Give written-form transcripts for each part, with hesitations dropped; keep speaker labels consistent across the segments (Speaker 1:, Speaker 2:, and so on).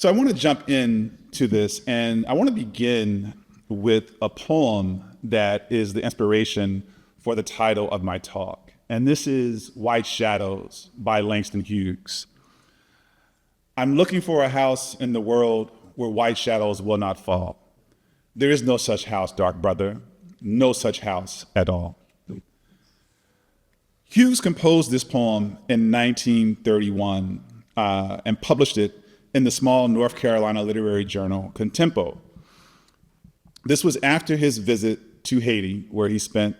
Speaker 1: So I want to jump into this, and I want to begin with a poem that is the inspiration for the title of my talk. And this is White Shadows by Langston Hughes. I'm looking for a house in the world where white shadows will not fall. There is no such house, dark brother, no such house at all. Hughes composed this poem in 1931 and published it in the small North Carolina literary journal, Contempo. This was after his visit to Haiti, where he spent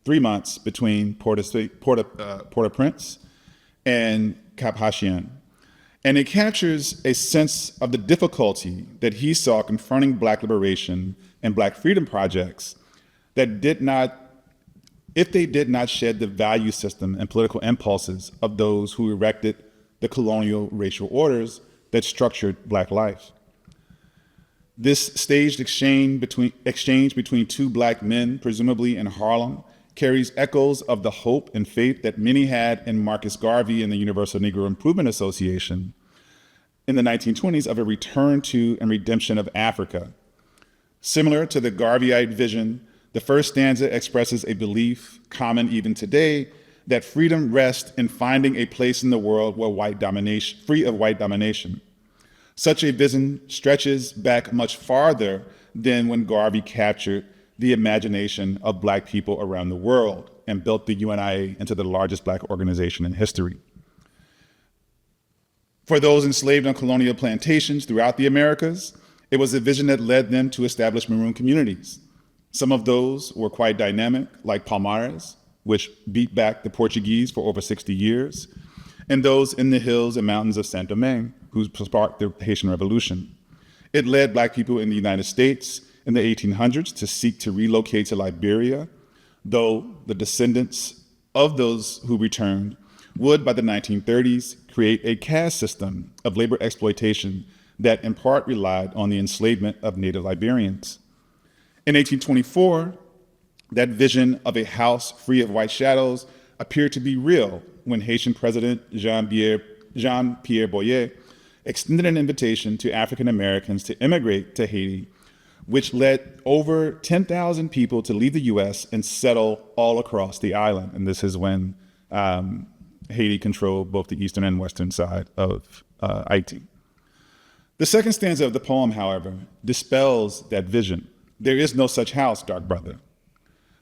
Speaker 1: 3 months between Port-au-Prince and Cap-Haitien. And it captures a sense of the difficulty that he saw confronting Black liberation and Black freedom projects that if they did not shed the value system and political impulses of those who erected the colonial racial orders that structured Black life. This staged exchange between two Black men, presumably in Harlem, carries echoes of the hope and faith that many had in Marcus Garvey and the Universal Negro Improvement Association in the 1920s of a return to and redemption of Africa. Similar to the Garveyite vision, the first stanza expresses a belief, common even today, that freedom rests in finding a place in the world where free of white domination. Such a vision stretches back much farther than when Garvey captured the imagination of Black people around the world and built the UNIA into the largest Black organization in history. For those enslaved on colonial plantations throughout the Americas, it was a vision that led them to establish maroon communities. Some of those were quite dynamic, like Palmares, which beat back the Portuguese for over 60 years, and those in the hills and mountains of Saint-Domingue, who sparked the Haitian Revolution. It led Black people in the United States in the 1800s to seek to relocate to Liberia, though the descendants of those who returned would, by the 1930s, create a caste system of labor exploitation that in part relied on the enslavement of Native Liberians. In 1824, that vision of a house free of white shadows appeared to be real when Haitian President Jean-Pierre Boyer extended an invitation to African Americans to immigrate to Haiti, which led over 10,000 people to leave the US and settle all across the island. And this is when Haiti controlled both the eastern and western side of Haiti. The second stanza of the poem, however, dispels that vision. There is no such house, dark brother,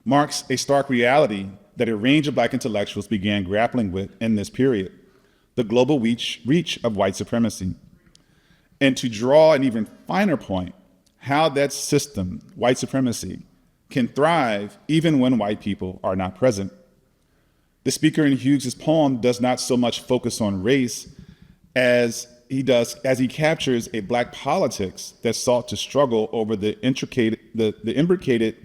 Speaker 1: marks a stark reality that a range of Black intellectuals began grappling with in this period, the global reach of white supremacy. And to draw an even finer point, how that system, white supremacy, can thrive even when white people are not present. The speaker in Hughes' poem does not so much focus on race as he captures a Black politics that sought to struggle over the imbricated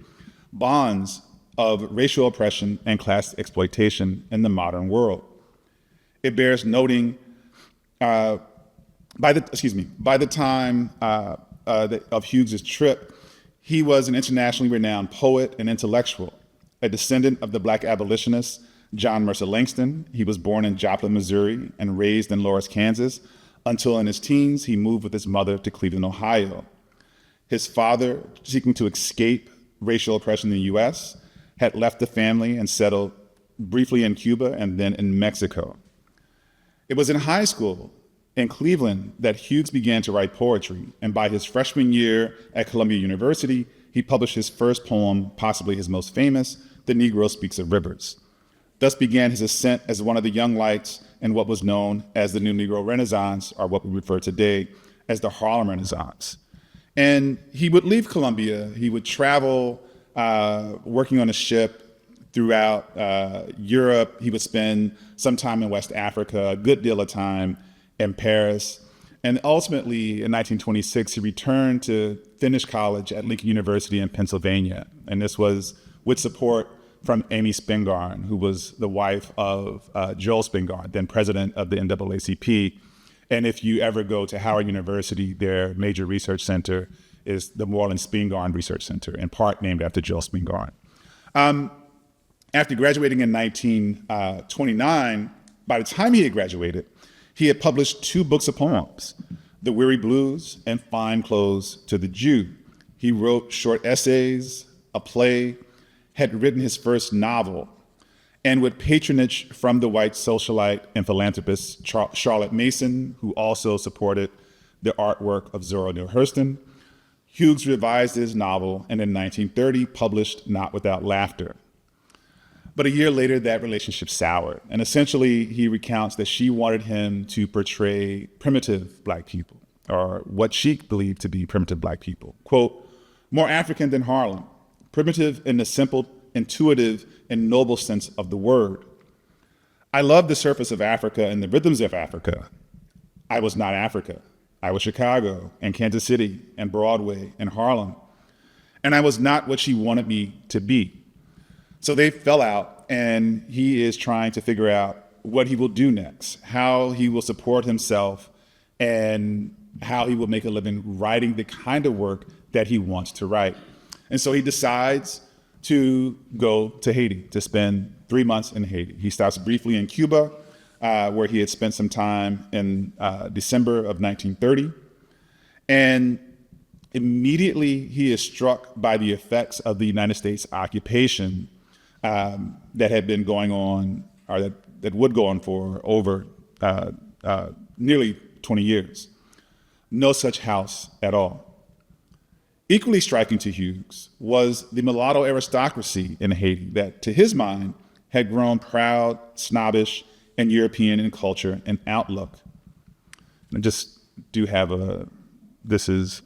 Speaker 1: bonds of racial oppression and class exploitation in the modern world. It bears noting, by the time of Hughes' trip, he was an internationally renowned poet and intellectual, a descendant of the Black abolitionist John Mercer Langston. He was born in Joplin, Missouri, and raised in Lawrence, Kansas, until in his teens, he moved with his mother to Cleveland, Ohio. His father, seeking to escape racial oppression in the US, had left the family and settled briefly in Cuba and then in Mexico. It was in high school in Cleveland that Hughes began to write poetry, and by his freshman year at Columbia University, he published his first poem, possibly his most famous, The Negro Speaks of Rivers. Thus began his ascent as one of the young lights in what was known as the New Negro Renaissance, or what we refer today as the Harlem Renaissance. And he would leave Columbia, he would travel working on a ship throughout Europe. He would spend some time in West Africa, a good deal of time in Paris. And ultimately, in 1926, he returned to finish college at Lincoln University in Pennsylvania. And this was with support from Amy Spingarn, who was the wife of Joel Spingarn, then president of the NAACP. And if you ever go to Howard University, their major research center is the Moreland Spingarn Research Center, in part named after Joel Spingarn. After graduating in 1929, by the time he had graduated, he had published 2 books of poems, The Weary Blues, and Fine Clothes to the Jew. He wrote short essays, a play, had written his first novel, and with patronage from the white socialite and philanthropist Charlotte Mason, who also supported the artwork of Zora Neale Hurston, Hughes revised his novel and in 1930 published Not Without Laughter. But a year later, that relationship soured, and essentially he recounts that she wanted him to portray primitive Black people, or what she believed to be primitive Black people. Quote, more African than Harlem, primitive in the simple, intuitive, and noble sense of the word. I loved the surface of Africa and the rhythms of Africa. I was not Africa. I was Chicago and Kansas City and Broadway and Harlem. And I was not what she wanted me to be. So they fell out, and he is trying to figure out what he will do next, how he will support himself, and how he will make a living writing the kind of work that he wants to write. And so he decides to go to Haiti, to spend 3 months in Haiti. He stops briefly in Cuba, where he had spent some time in December of 1930. And immediately he is struck by the effects of the United States occupation that had been going on, or that would go on for over nearly 20 years. No such house at all. Equally striking to Hughes was the mulatto aristocracy in Haiti that, to his mind, had grown proud, snobbish, and European in culture and outlook. And I just do have this is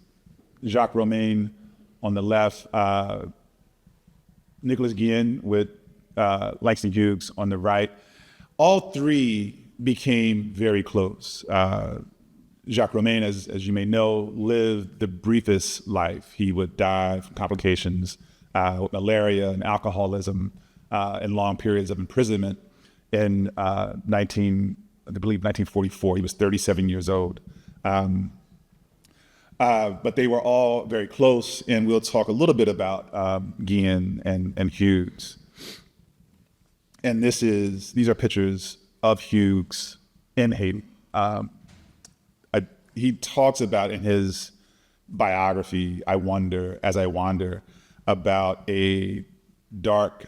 Speaker 1: Jacques Roumain on the left, Nicholas Guillen with Langston Hughes on the right. All three became very close. Jacques Roumain, as you may know, lived the briefest life. He would die from complications with malaria and alcoholism and long periods of imprisonment in 1944. He was 37 years old. But they were all very close, and we'll talk a little bit about Guillen and Hughes. And these are pictures of Hughes in Haiti. He talks about in his biography, As I Wander, about a dark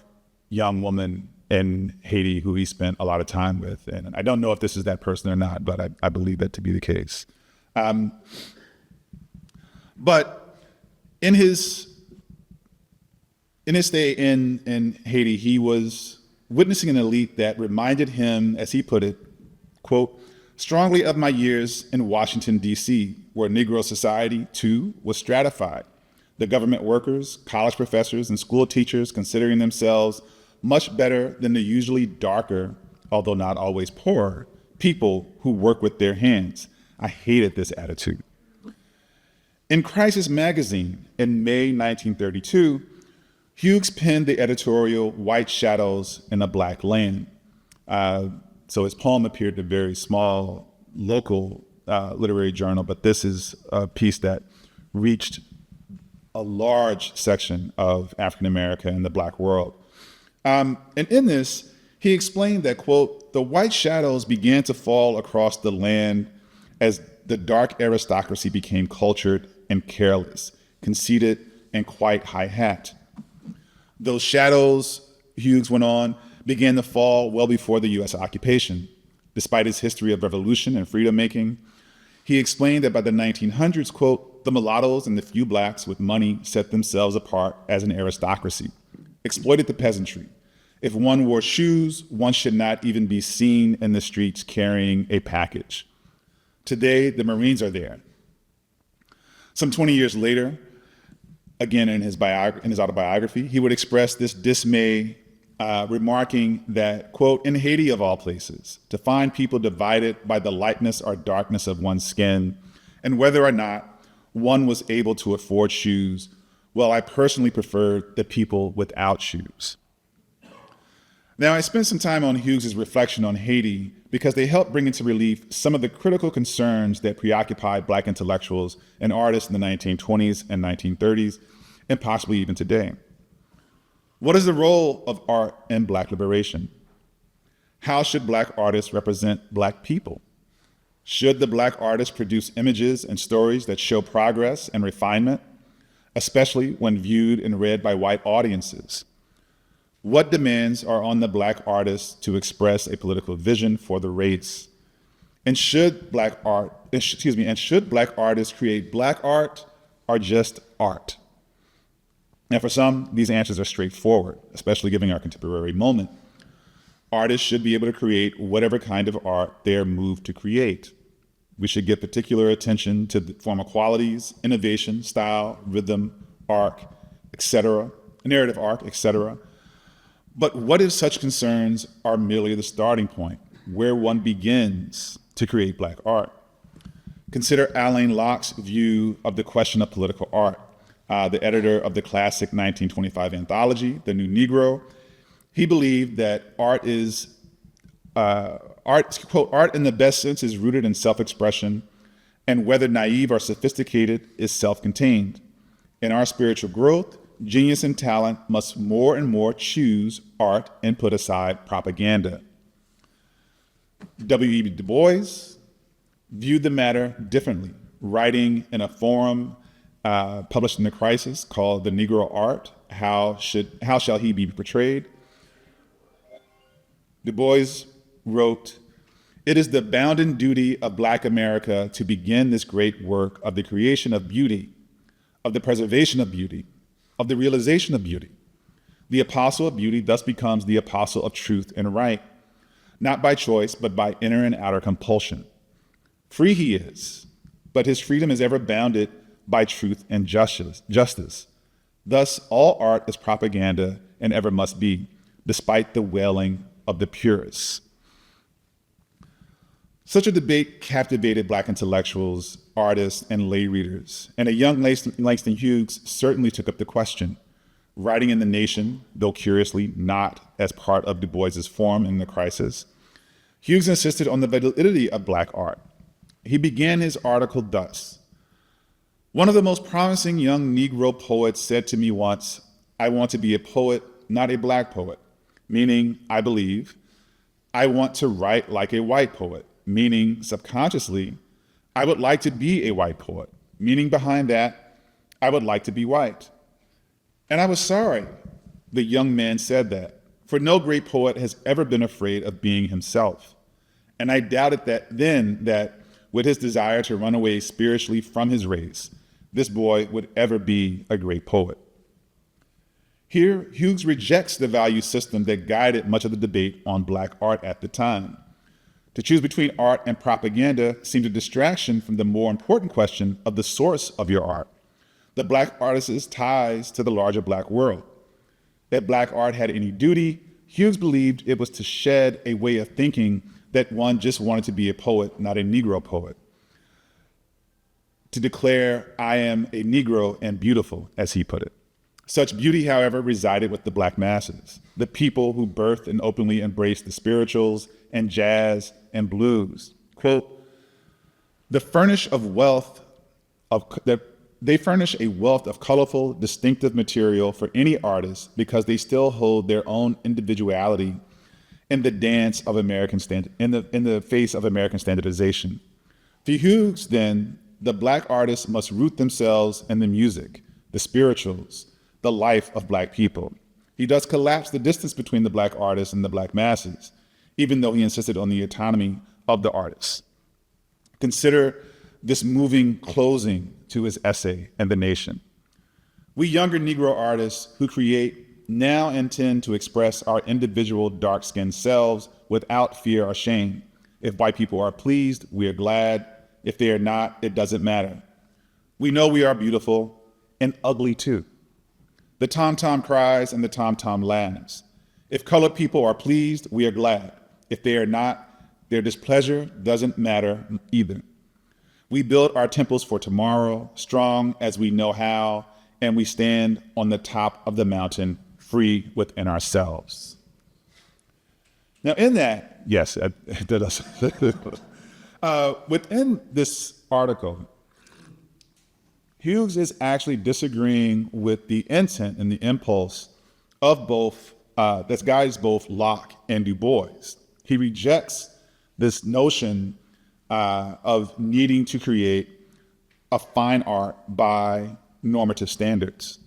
Speaker 1: young woman in Haiti who he spent a lot of time with. And I don't know if this is that person or not, but I believe that to be the case. But in his stay in Haiti, he was witnessing an elite that reminded him, as he put it, quote, strongly of my years in Washington, D.C., where Negro society, too, was stratified. The government workers, college professors, and school teachers considering themselves much better than the usually darker, although not always poorer, people who work with their hands. I hated this attitude. In Crisis magazine in May 1932, Hughes penned the editorial White Shadows in a Black Land. So his poem appeared in a very small local literary journal, but this is a piece that reached a large section of African America and the Black world. And in this, he explained that, quote, the white shadows began to fall across the land as the dark aristocracy became cultured and careless, conceited, and quite high-hat. Those shadows, Hughes went on, began to fall well before the U.S. occupation. Despite his history of revolution and freedom-making, he explained that by the 1900s, quote, the mulattoes and the few blacks with money set themselves apart as an aristocracy, exploited the peasantry. If one wore shoes, one should not even be seen in the streets carrying a package. Today, the Marines are there. Some 20 years later, again in his autobiography, he would express this dismay, remarking that, quote, in Haiti of all places, to find people divided by the lightness or darkness of one's skin, and whether or not one was able to afford shoes, well, I personally preferred the people without shoes. Now, I spent some time on Hughes's reflection on Haiti because they helped bring into relief some of the critical concerns that preoccupied Black intellectuals and artists in the 1920s and 1930s, and possibly even today. What is the role of art in Black liberation? How should Black artists represent Black people? Should the Black artist produce images and stories that show progress and refinement, especially when viewed and read by white audiences? What demands are on the Black artist to express a political vision for the race? And should Black artists create Black art or just art? And for some, these answers are straightforward, especially given our contemporary moment. Artists should be able to create whatever kind of art they're moved to create. We should give particular attention to the formal qualities, innovation, style, rhythm, arc, etc., narrative arc, etc. But what if such concerns are merely the starting point, where one begins to create Black art? Consider Alain Locke's view of the question of political art, the editor of the classic 1925 anthology, The New Negro. He believed that art is, quote, art in the best sense is rooted in self-expression, and whether naive or sophisticated is self-contained. In our spiritual growth, genius and talent must more and more choose art and put aside propaganda. W.E.B. Du Bois viewed the matter differently, writing in a forum published in The Crisis called The Negro Art, How Shall He Be Portrayed? Du Bois wrote, "It is the bounden duty of Black America to begin this great work of the creation of beauty, of the preservation of beauty, of the realization of beauty. The apostle of beauty thus becomes the apostle of truth and right, not by choice, but by inner and outer compulsion. Free he is, but his freedom is ever bounded by truth and justice. Thus, all art is propaganda and ever must be, despite the wailing of the purists." Such a debate captivated Black intellectuals, artists, and lay readers, and a young Langston Hughes certainly took up the question, writing in The Nation, though curiously not as part of Du Bois's forum in The Crisis. Hughes insisted on the validity of Black art. He began his article thus: "One of the most promising young Negro poets said to me once, 'I want to be a poet, not a Black poet,' meaning, I believe, I want to write like a white poet, meaning subconsciously, I would like to be a white poet, meaning behind that, I would like to be white. And I was sorry the young man said that, for no great poet has ever been afraid of being himself. And I doubted that with his desire to run away spiritually from his race, this boy would ever be a great poet." Here, Hughes rejects the value system that guided much of the debate on Black art at the time. To choose between art and propaganda seemed a distraction from the more important question of the source of your art, the Black artist's ties to the larger Black world. If Black art had any duty, Hughes believed it was to shed a way of thinking that one just wanted to be a poet, not a Negro poet. To declare, "I am a Negro and beautiful," as he put it. Such beauty, however, resided with the Black masses, the people who birthed and openly embraced the spirituals and jazz and blues. Quote, They furnish a wealth of colorful, distinctive material for any artist because they still hold their own individuality in the dance of in the face of American standardization. For Hughes, then, the Black artists must root themselves in the music, the spirituals, the life of Black people. He does collapse the distance between the Black artists and the Black masses, even though he insisted on the autonomy of the artists. Consider this moving closing to his essay in The Nation. "We younger Negro artists who create now intend to express our individual dark-skinned selves without fear or shame. If white people are pleased, we are glad. If they are not, it doesn't matter. We know we are beautiful and ugly too. The tom-tom cries and the tom-tom laughs. If colored people are pleased, we are glad. If they are not, their displeasure doesn't matter either. We build our temples for tomorrow, strong as we know how, and we stand on the top of the mountain, free within ourselves." Now in that, yes, within this article, Hughes is actually disagreeing with the intent and the impulse of both, that guides both Locke and Du Bois. He rejects this notion of needing to create a fine art by normative standards.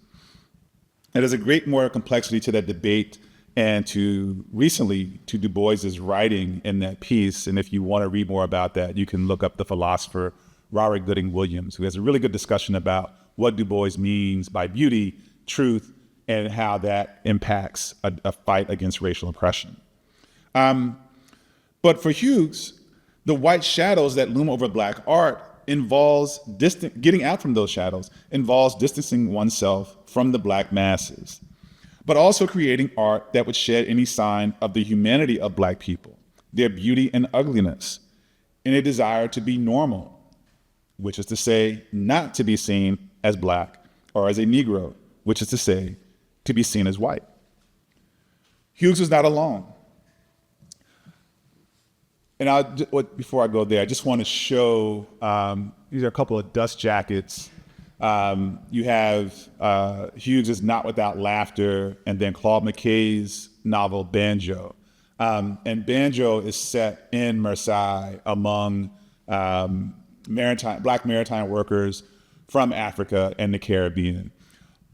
Speaker 1: And there's a great moral complexity to that debate and to recently to Du Bois's writing in that piece. And if you want to read more about that, you can look up the philosopher Robert Gooding Williams, who has a really good discussion about what Du Bois means by beauty, truth, and how that impacts a fight against racial oppression. But for Hughes, the white shadows that loom over Black art involves getting out from those shadows, involves distancing oneself from the Black masses, but also creating art that would shed any sign of the humanity of Black people, their beauty and ugliness, in a desire to be normal, which is to say, not to be seen as Black or as a Negro, which is to say, to be seen as white. Hughes was not alone. And before I go there, I just want to show, these are a couple of dust jackets. You have Hughes' is Not Without Laughter, and then Claude McKay's novel Banjo. And Banjo is set in Marseille among Black maritime workers from Africa and the Caribbean.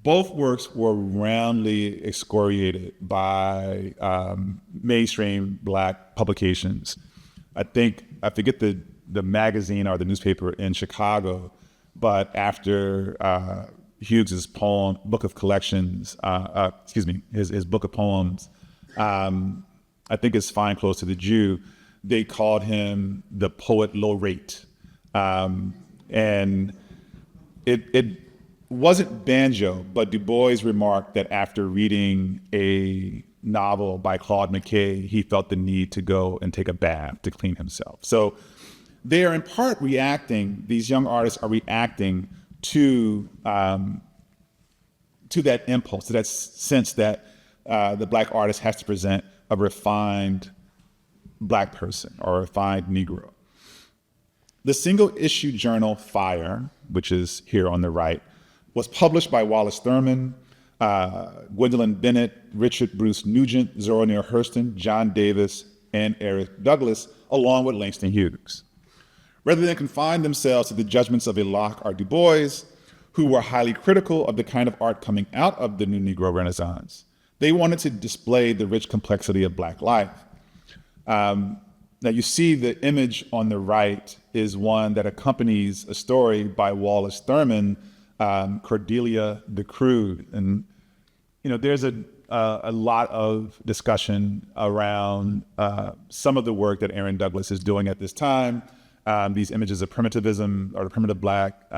Speaker 1: Both works were roundly excoriated by mainstream Black publications. I forget the magazine or the newspaper in Chicago, but after Hughes's book of collections, his book of poems, I think it's Fine Clothes to the Jew, they called him the poet laureate. And it wasn't Banjo, but Du Bois remarked that after reading a novel by Claude McKay, he felt the need to go and take a bath to clean himself. So they are in part reacting, these young artists are reacting to that impulse, to that sense that the Black artist has to present a refined Black person or a refined Negro. The single issue journal Fire, which is here on the right, was published by Wallace Thurman, Gwendolyn Bennett, Richard Bruce Nugent, Zora Neale Hurston, John Davis, and Eric Douglas, along with Langston Hughes. Rather than confine themselves to the judgments of a Locke or Du Bois, who were highly critical of the kind of art coming out of the New Negro Renaissance, they wanted to display the rich complexity of Black life. Now you see the image on the right is one that accompanies a story by Wallace Thurman, Cordelia the Crude. And there's a lot of discussion around some of the work that Aaron Douglas is doing at this time, these images of primitivism or the primitive Black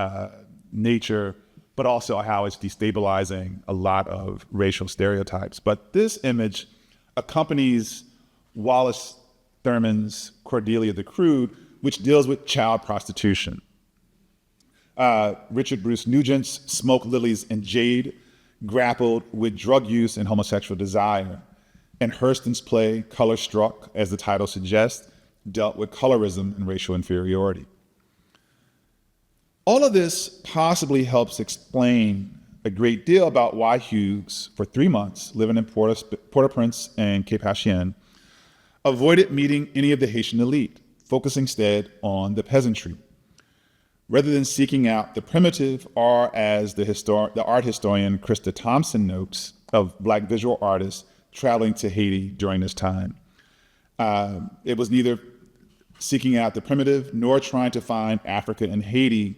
Speaker 1: nature, but also how it's destabilizing a lot of racial stereotypes. But this image accompanies Wallace Thurman's Cordelia the Crude, which deals with child prostitution. Richard Bruce Nugent's Smoke Lilies and Jade grappled with drug use and homosexual desire. And Hurston's play, Color Struck, as the title suggests, dealt with colorism and racial inferiority. All of this possibly helps explain a great deal about why Hughes, for 3 months, living in Port-au-Prince and Cape Haitian, avoided meeting any of the Haitian elite, focusing instead on the peasantry. Rather than seeking out the primitive, or as the art historian Krista Thompson notes, of Black visual artists traveling to Haiti during this time. It was neither seeking out the primitive nor trying to find Africa in Haiti,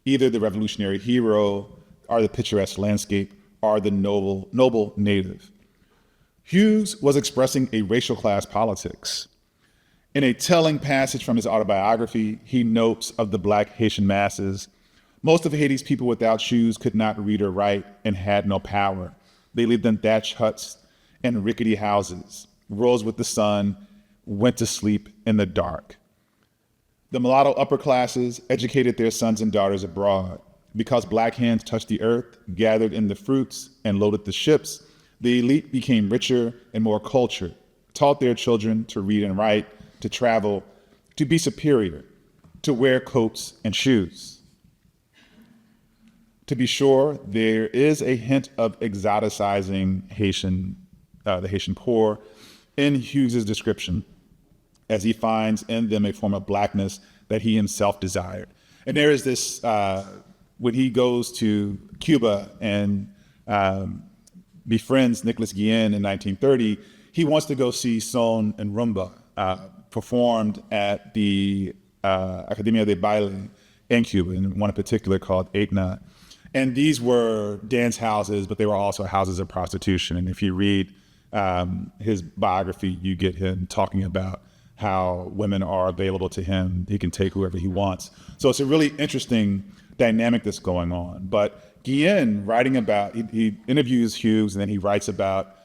Speaker 1: either the revolutionary hero or the picturesque landscape or the noble native. Hughes was expressing a racial class politics. In a telling passage from his autobiography, he notes of the Black Haitian masses, most of Haiti's people without shoes could not read or write and had no power. They lived in thatched huts and rickety houses, rose with the sun, went to sleep in the dark. The mulatto upper classes educated their sons and daughters abroad. Because Black hands touched the earth, gathered in the fruits, and loaded the ships, the elite became richer and more cultured, taught their children to read and write, to travel, to be superior, to wear coats and shoes. To be sure, there is a hint of exoticizing the Haitian poor in Hughes's description, as he finds in them a form of Blackness that he himself desired. And there is this, when he goes to Cuba and befriends Nicolas Guillen in 1930, he wants to go see son and rumba performed at the Academia de Baile in Cuba, and one in particular called Etna. And these were dance houses, but they were also houses of prostitution. And if you read his biography, you get him talking about how women are available to him. He can take whoever he wants. So it's a really interesting dynamic that's going on. But Guillen, writing about, he interviews Hughes, and then he writes about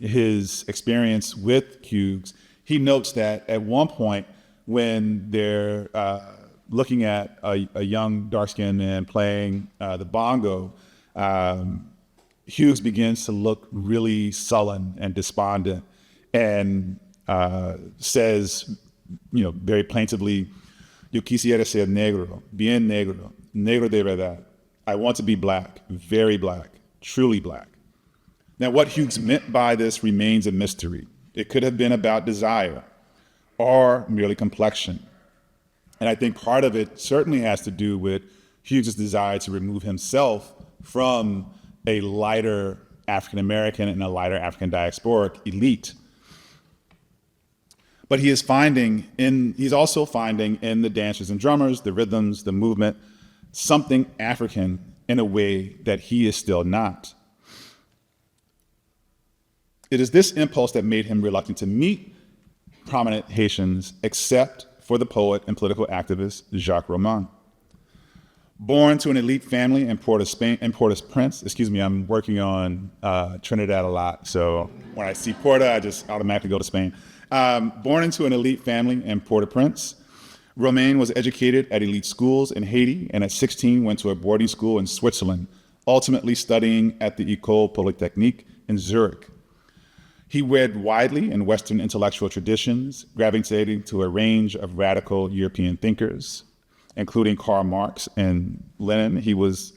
Speaker 1: his experience with Hughes. He notes that at one point when they're looking at a young dark-skinned man playing the bongo, Hughes begins to look really sullen and despondent, and says, very plaintively, "Yo quisiera ser negro, bien negro, negro de verdad. I want to be black, very black, truly black." Now, what Hughes meant by this remains a mystery. It could have been about desire or merely complexion. And I think part of it certainly has to do with Hughes' desire to remove himself from a lighter African-American and a lighter African diasporic elite. But he's also finding in the dancers and drummers, the rhythms, the movement, something African in a way that he is still not. It is this impulse that made him reluctant to meet prominent Haitians, except for the poet and political activist Jacques Roumain. Born to an elite family in Port-au-Prince, I'm working on Trinidad a lot, so when I see Porta, I just automatically go to Spain. Born into an elite family in Port-au-Prince, Roumain was educated at elite schools in Haiti, and at 16 went to a boarding school in Switzerland, ultimately studying at the École Polytechnique in Zurich. He read widely in Western intellectual traditions, gravitating to a range of radical European thinkers, including Karl Marx and Lenin. He was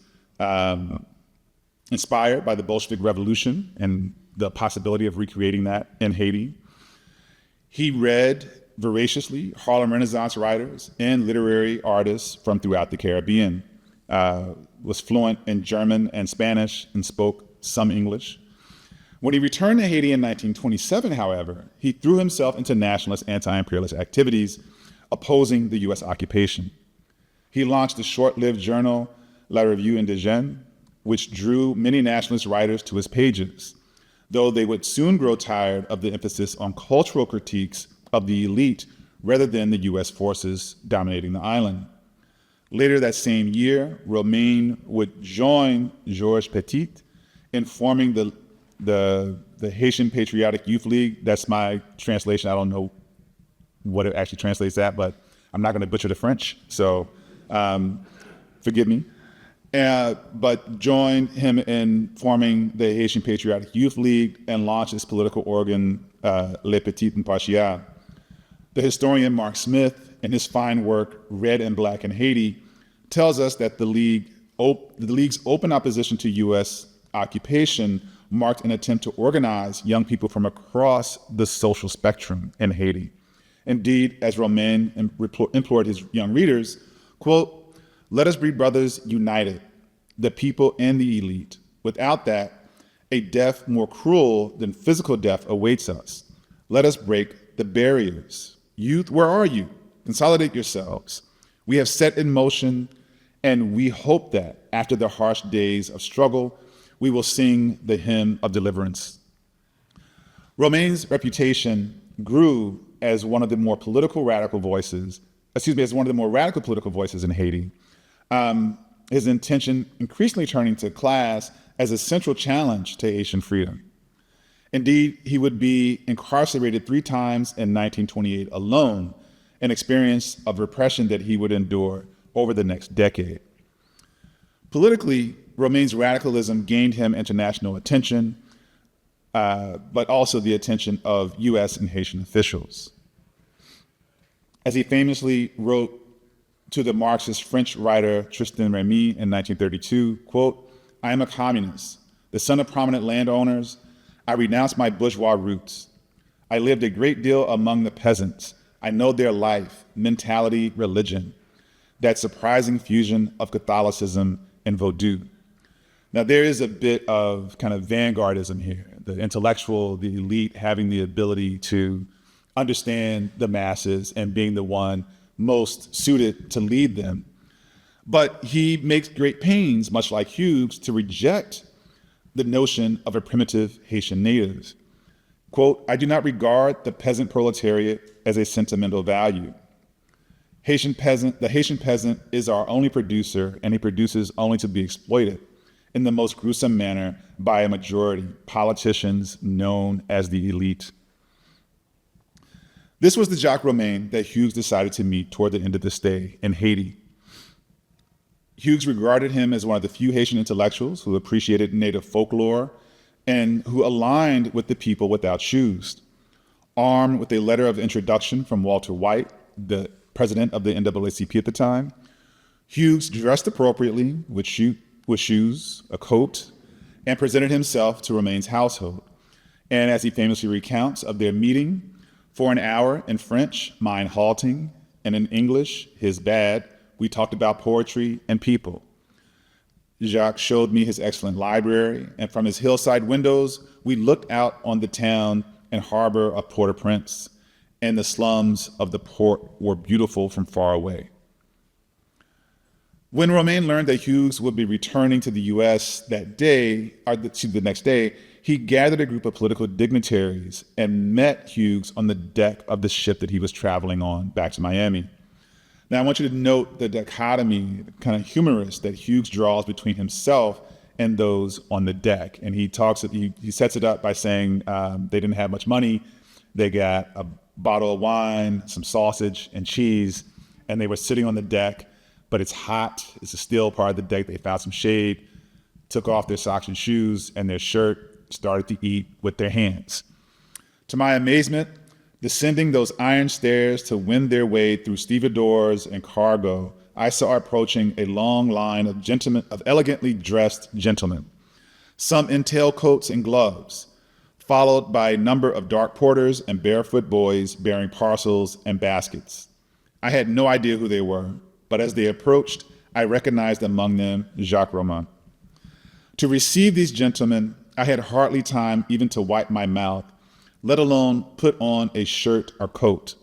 Speaker 1: inspired by the Bolshevik Revolution and the possibility of recreating that in Haiti. He read voraciously Harlem Renaissance writers and literary artists from throughout the Caribbean, was fluent in German and Spanish, and spoke some English. When he returned to Haiti in 1927, however, he threw himself into nationalist, anti-imperialist activities, opposing the US occupation. He launched the short-lived journal La Revue Indigène, which drew many nationalist writers to his pages, though they would soon grow tired of the emphasis on cultural critiques of the elite rather than the US forces dominating the island. Later that same year, Roumain would join Georges Petit in forming the Haitian Patriotic Youth League. That's my translation. I don't know what it actually translates at, but I'm not going to butcher the French, so forgive me. But joined him in forming the Haitian Patriotic Youth League and launched its political organ, Les Petites Impartiales. The historian Mark Smith, in his fine work, Red and Black in Haiti, tells us that the League's open opposition to US occupation marked an attempt to organize young people from across the social spectrum in Haiti. Indeed, as Roumain implored his young readers, quote, "Let us be brothers united, the people and the elite. Without that, a death more cruel than physical death awaits us. Let us break the barriers. Youth, where are you? Consolidate yourselves. We have set in motion, and we hope that after the harsh days of struggle, we will sing the hymn of deliverance." Roumain's reputation grew as one of the more radical political voices in Haiti. His intention increasingly turning to class as a central challenge to Haitian freedom. Indeed, he would be incarcerated 3 times in 1928 alone, an experience of repression that he would endure over the next decade. Politically, Roumain's radicalism gained him international attention, but also the attention of US and Haitian officials. As he famously wrote to the Marxist French writer Tristan Remy in 1932, quote, "I am a communist, the son of prominent landowners. I renounced my bourgeois roots. I lived a great deal among the peasants. I know their life, mentality, religion, that surprising fusion of Catholicism and Vodou. Now, there is a bit of kind of vanguardism here, the intellectual, the elite having the ability to understand the masses and being the one most suited to lead them. But he makes great pains, much like Hughes, to reject the notion of a primitive Haitian native. Quote, I do not regard the peasant proletariat as a sentimental value. The Haitian peasant is our only producer, and he produces only to be exploited in the most gruesome manner by a majority, politicians known as the elite. This was the Jacques Roumain that Hughes decided to meet toward the end of the stay in Haiti. Hughes regarded him as one of the few Haitian intellectuals who appreciated native folklore and who aligned with the people without shoes. Armed with a letter of introduction from Walter White, the president of the NAACP at the time, Hughes dressed appropriately with shoes, a coat, and presented himself to Roumain's household. And as he famously recounts of their meeting, for an hour in French, mine halting, and in English, his bad, we talked about poetry and people. Jacques showed me his excellent library, and from his hillside windows, we looked out on the town and harbor of Port-au-Prince, and the slums of the port were beautiful from far away. When Roumain learned that Hughes would be returning to the US that day, or the next day, he gathered a group of political dignitaries and met Hughes on the deck of the ship that he was traveling on back to Miami. Now, I want you to note the dichotomy, kind of humorous, that Hughes draws between himself and those on the deck. And he sets it up by saying they didn't have much money. They got a bottle of wine, some sausage, and cheese, and they were sitting on the deck, but it's hot. It's a still part of the deck. They found some shade, took off their socks and shoes and their shirt, started to eat with their hands. To my amazement, descending those iron stairs to win their way through stevedores and cargo, I saw approaching a long line of elegantly dressed gentlemen, some in tailcoats and gloves, followed by a number of dark porters and barefoot boys bearing parcels and baskets. I had no idea who they were, but as they approached, I recognized among them Jacques Roumain. To receive these gentlemen, I had hardly time even to wipe my mouth, let alone put on a shirt or coat.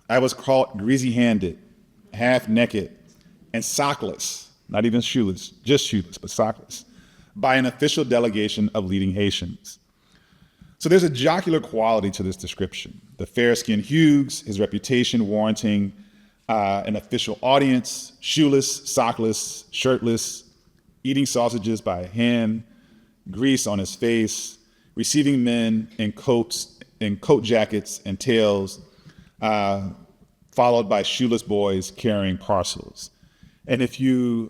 Speaker 1: I was caught greasy-handed, half-naked, and sockless, not even shoeless, just shoeless, but sockless, by an official delegation of leading Haitians. So there's a jocular quality to this description. The fair-skinned Hughes, his reputation warranting an official audience, shoeless, sockless, shirtless, eating sausages by hand, grease on his face, receiving men in coats, in coat jackets and tails, followed by shoeless boys carrying parcels. And if you,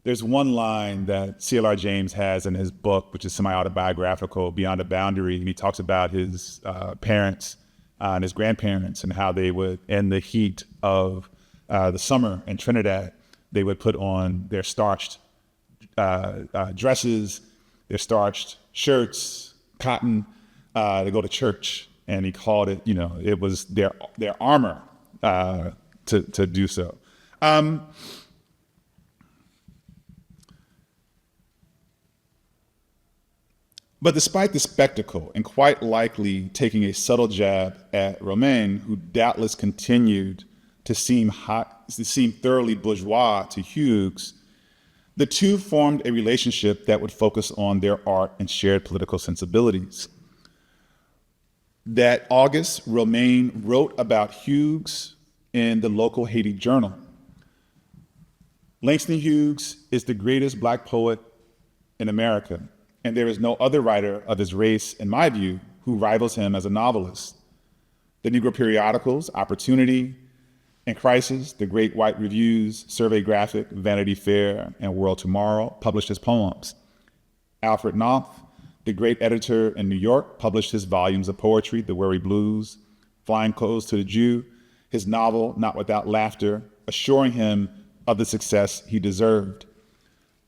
Speaker 1: there's one line that C.L.R. James has in his book, which is semi-autobiographical, Beyond a Boundary, and he talks about his parents and his grandparents and how they would, in the heat of the summer in Trinidad, they would put on their starched dresses, their starched shirts, cotton, to go to church. And he called it, it was their armor to do so. But despite the spectacle, and quite likely taking a subtle jab at Roumain, who doubtless continued to seem thoroughly bourgeois to Hughes, the two formed a relationship that would focus on their art and shared political sensibilities. That August, Roumain wrote about Hughes in the local Haiti journal. Langston Hughes is the greatest Black poet in America, and there is no other writer of his race, in my view, who rivals him as a novelist. The Negro periodicals, Opportunity and Crisis, the Great White Reviews, Survey Graphic, Vanity Fair, and World Tomorrow published his poems. Alfred Knopf, the great editor in New York, published his volumes of poetry, The Weary Blues, Flying Clothes to the Jew, his novel, Not Without Laughter, assuring him of the success he deserved.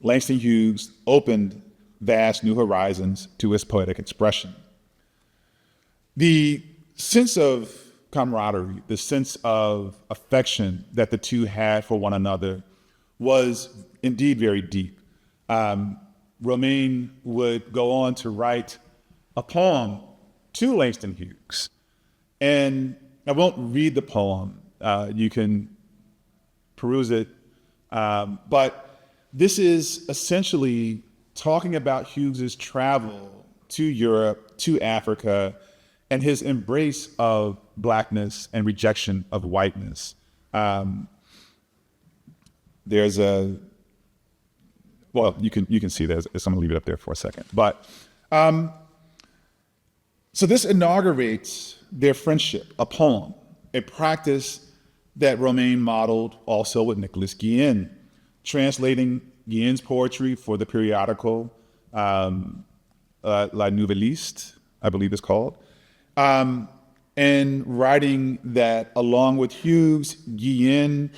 Speaker 1: Langston Hughes opened vast new horizons to his poetic expression. The sense of camaraderie, the sense of affection that the two had for one another was indeed very deep. Roumain would go on to write a poem to Langston Hughes. And I won't read the poem. You can peruse it. But this is essentially talking about Hughes's travel to Europe, to Africa, and his embrace of Blackness and rejection of whiteness. There's a, well, you can see this. So I'm gonna leave it up there for a second. But so this inaugurates their friendship, a poem, a practice that Roumain modeled also with Nicolas Guillen, translating Guillen's poetry for the periodical La Nouvelliste, I believe it's called, and writing that along with Hughes, Guillen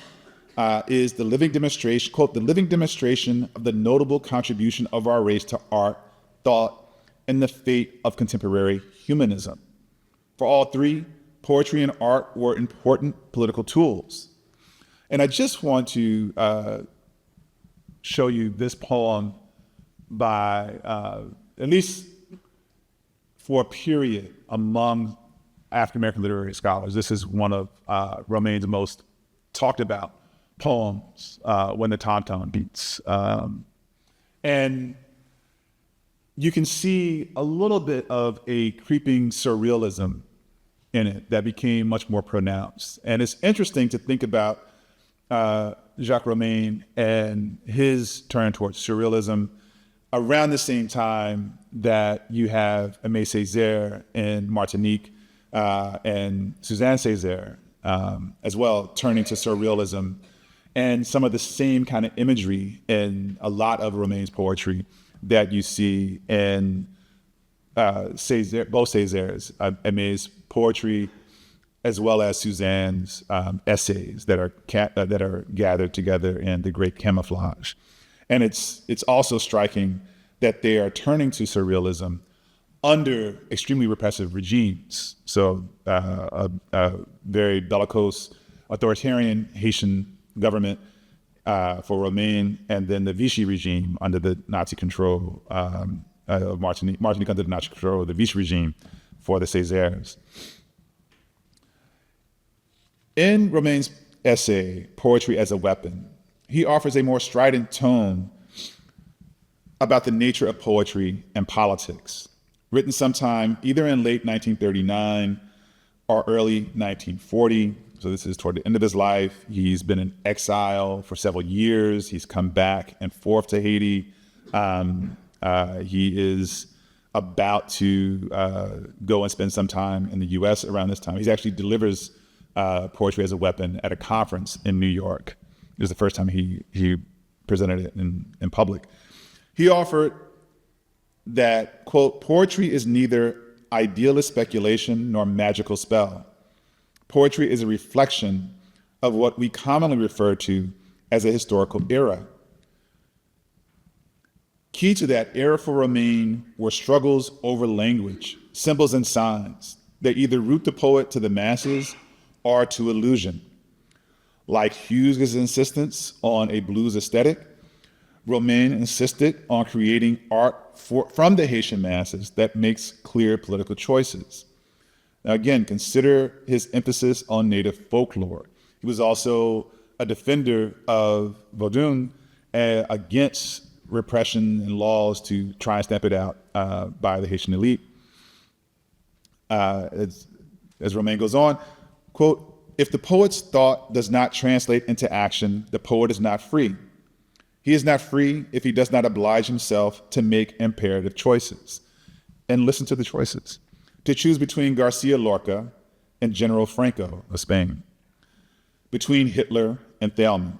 Speaker 1: is the living demonstration, quote, the living demonstration of the notable contribution of our race to art, thought, and the fate of contemporary humanism. For all three, poetry and art were important political tools. And I just want to show you this poem by, at least for a period among African-American literary scholars. This is one of Roumain's most talked about poems, When the Tom-Tom Beats. And you can see a little bit of a creeping surrealism in it that became much more pronounced. And it's interesting to think about Jacques Roumain and his turn towards surrealism around the same time that you have Aimé Césaire in Martinique and Suzanne Césaire as well, turning to surrealism, and some of the same kind of imagery in a lot of Roumain's poetry that you see in Césaire, both Césaire's, Aimé's poetry, as well as Suzanne's essays that are gathered together in The Great Camouflage. And it's also striking that they are turning to surrealism under extremely repressive regimes. So a very bellicose, authoritarian Haitian government for Roumain, and then the Vichy regime under the Nazi control of Martinique under the Nazi control of the Vichy regime for the Césaires. In Roumain's essay, Poetry as a Weapon, he offers a more strident tone about the nature of poetry and politics, written sometime either in late 1939 or early 1940. So this is toward the end of his life. He's been in exile for several years. He's come back and forth to Haiti. He is about to go and spend some time in the US around this time. He actually delivers Poetry as a Weapon at a conference in New York. It was the first time he presented it in public. He offered that, quote, poetry is neither idealist speculation nor magical spell. Poetry is a reflection of what we commonly refer to as a historical era. Key to that era for Roumain were struggles over language, symbols and signs that either root the poet to the masses or to illusion. Like Hughes' insistence on a blues aesthetic, Roumain insisted on creating art from the Haitian masses that makes clear political choices. Now again, consider his emphasis on native folklore. He was also a defender of Vodun against repression and laws to try and stamp it out by the Haitian elite. As Roumain goes on, quote, if the poet's thought does not translate into action, the poet is not free. He is not free if he does not oblige himself to make imperative choices. And listen to the choices. To choose between Garcia Lorca and General Franco of Spain, between Hitler and Thelma,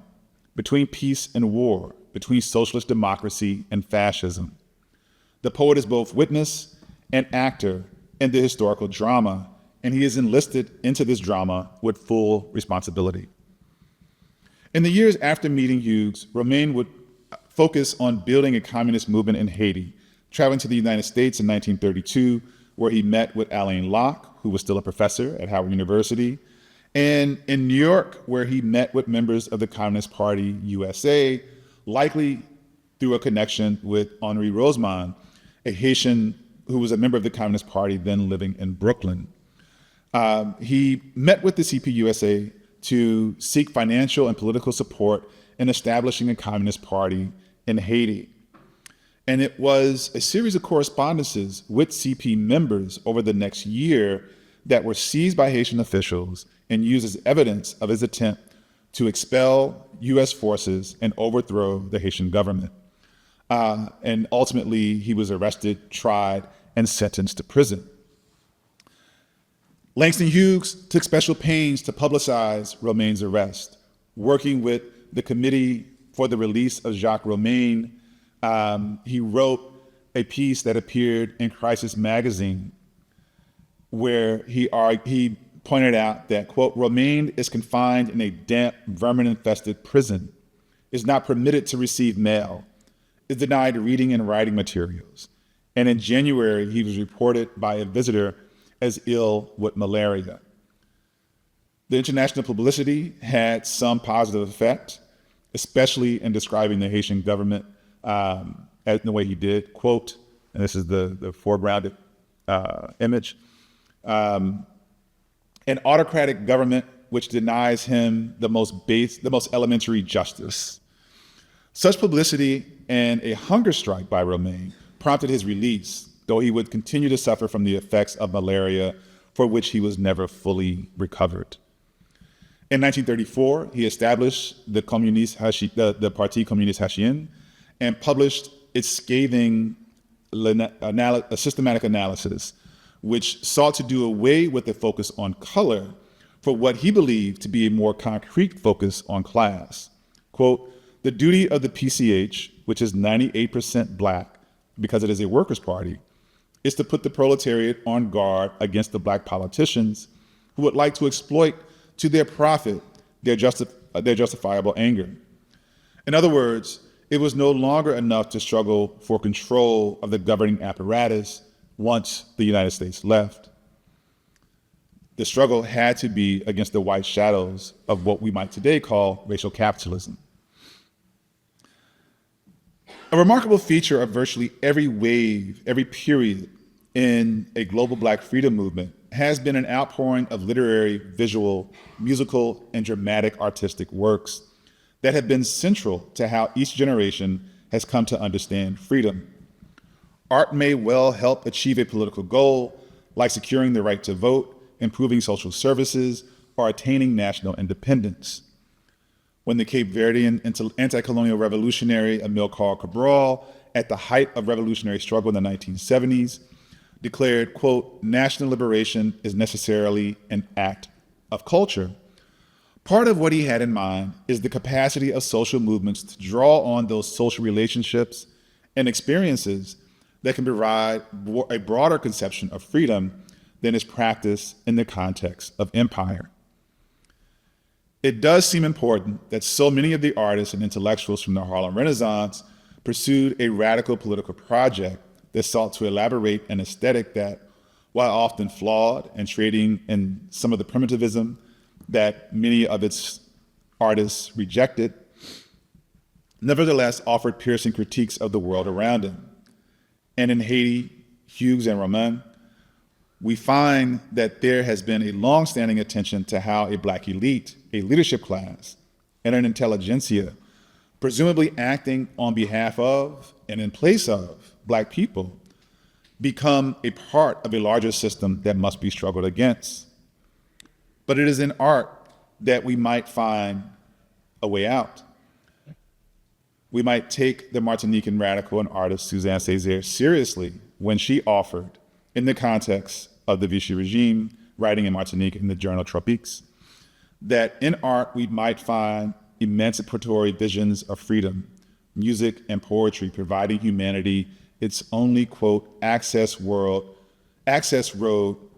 Speaker 1: between peace and war, between socialist democracy and fascism. The poet is both witness and actor in the historical drama, and he is enlisted into this drama with full responsibility. In the years after meeting Hughes, Roumain would focus on building a communist movement in Haiti, traveling to the United States in 1932, where he met with Alain Locke, who was still a professor at Howard University, and in New York, where he met with members of the Communist Party USA, likely through a connection with Henri Rosemont, a Haitian who was a member of the Communist Party then living in Brooklyn. He met with the CPUSA to seek financial and political support in establishing a Communist Party in Haiti. And it was a series of correspondences with CP members over the next year that were seized by Haitian officials and used as evidence of his attempt to expel US forces and overthrow the Haitian government. And ultimately, he was arrested, tried, and sentenced to prison. Langston Hughes took special pains to publicize Roumain's arrest, working with the Committee for the Release of Jacques Roumain. He wrote a piece that appeared in Crisis magazine where he pointed out that, quote, Roumain is confined in a damp, vermin-infested prison, is not permitted to receive mail, is denied reading and writing materials. And in January, he was reported by a visitor as ill with malaria. The international publicity had some positive effect, especially in describing the Haitian government in the way he did, quote, and this is the foregrounded image, an autocratic government which denies him the most elementary justice. Such publicity and a hunger strike by Roumain prompted his release, though he would continue to suffer from the effects of malaria for which he was never fully recovered. In 1934, he established the Parti Communiste Haitien and published its scathing systematic analysis, which sought to do away with the focus on color for what he believed to be a more concrete focus on class. Quote, the duty of the PCH, which is 98% Black because it is a workers' party, is to put the proletariat on guard against the Black politicians who would like to exploit to their profit their justifiable anger. In other words, it was no longer enough to struggle for control of the governing apparatus once the United States left. The struggle had to be against the white shadows of what we might today call racial capitalism. A remarkable feature of virtually every wave, every period in a global Black freedom movement has been an outpouring of literary, visual, musical, and dramatic artistic works that have been central to how each generation has come to understand freedom. Art may well help achieve a political goal, like securing the right to vote, improving social services, or attaining national independence. When the Cape Verdean anti-colonial revolutionary Amilcar Cabral, at the height of revolutionary struggle in the 1970s, declared, quote, national liberation is necessarily an act of culture. Part of what he had in mind is the capacity of social movements to draw on those social relationships and experiences that can provide a broader conception of freedom than is practiced in the context of empire. It does seem important that so many of the artists and intellectuals from the Harlem Renaissance pursued a radical political project that sought to elaborate an aesthetic that, while often flawed and trading in some of the primitivism that many of its artists rejected, nevertheless offered piercing critiques of the world around him. And in Haiti, Hughes and Roumain, we find that there has been a long-standing attention to how a Black elite, a leadership class, and an intelligentsia, presumably acting on behalf of and in place of Black people, become a part of a larger system that must be struggled against. But it is in art that we might find a way out. We might take the Martinican radical and artist Suzanne Césaire seriously when she offered, in the context of the Vichy regime, writing in Martinique in the journal Tropiques, that in art we might find emancipatory visions of freedom, music and poetry providing humanity its only, quote, access road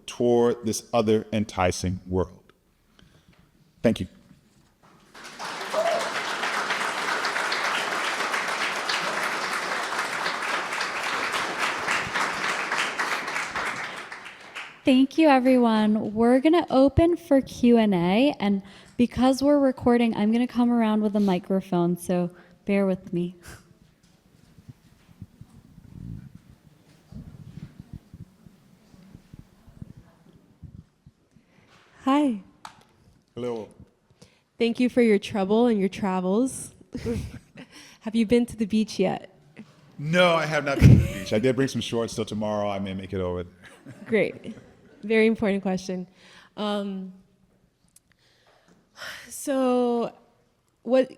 Speaker 1: toward this other enticing world. Thank you.
Speaker 2: Thank you, everyone. We're going to open for Q&A, and because we're recording, I'm going to come around with a microphone, so bear with me.
Speaker 3: Hi.
Speaker 1: Hello.
Speaker 3: Thank you for your trouble and your travels. Have you been to the beach yet?
Speaker 1: No, I have not been to the beach. I did bring some shorts, so tomorrow I may make it over there.
Speaker 3: Great. Very important question. So what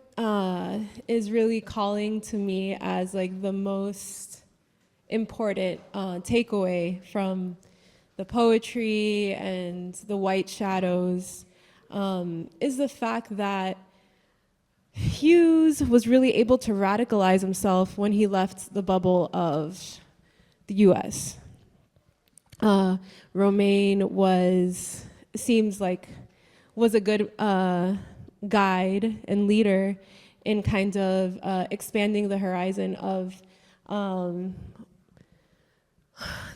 Speaker 3: is really calling to me as like the most important takeaway from the poetry and the white shadows is the fact that Hughes was really able to radicalize himself when he left the bubble of the US. Roumain was a good guide and leader in kind of expanding the horizon of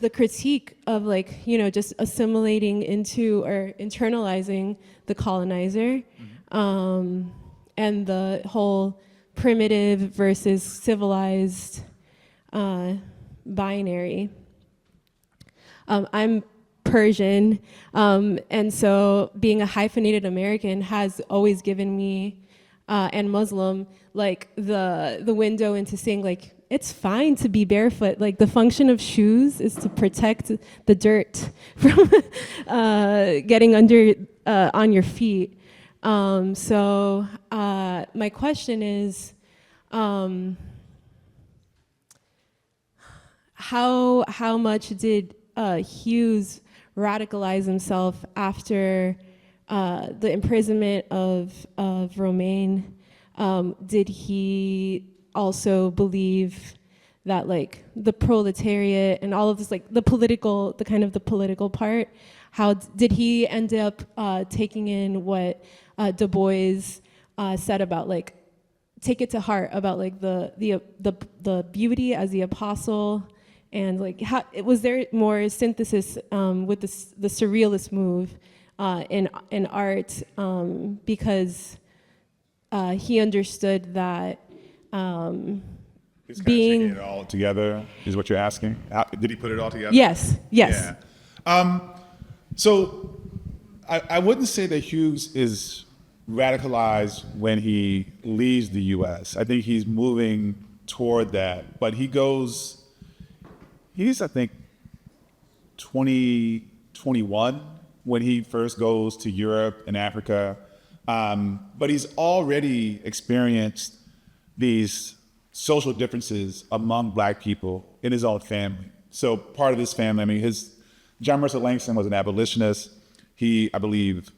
Speaker 3: the critique of just assimilating into or internalizing the colonizer, and the whole primitive versus civilized binary. I'm Persian, and so being a hyphenated American has always given me, and Muslim, like the window into saying like, it's fine to be barefoot. Like the function of shoes is to protect the dirt from getting under on your feet. So my question is, how much did Hughes radicalize himself after the imprisonment of Roumain? Did he also believe that like the proletariat and all of this, like the political part, how did he end up taking in what Du Bois said about like, take it to heart about like the beauty as the apostle, and like how was there more synthesis with the surrealist move in art, because he understood that
Speaker 1: He's
Speaker 3: being
Speaker 1: taking it all together is what you're asking. Did he put it all together?
Speaker 3: Yes.
Speaker 1: Yeah. So I wouldn't say that Hughes is radicalized when he leaves the U.S. I think he's moving toward that, but he's I think 21 when he first goes to Europe and Africa, but he's already experienced these social differences among Black people in his own family. So part of his family, I mean, John Mercer Langston was an abolitionist. He, I believe,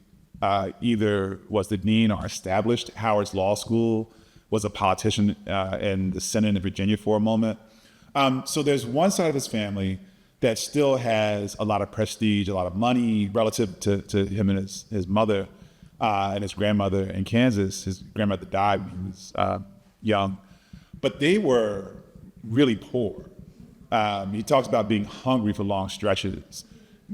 Speaker 1: either was the dean or established Howard's Law School, was a politician in the Senate in Virginia for a moment. So there's one side of his family that still has a lot of prestige, a lot of money relative to him and his mother and his grandmother in Kansas. His grandmother died when he was young, but they were really poor. He talks about being hungry for long stretches,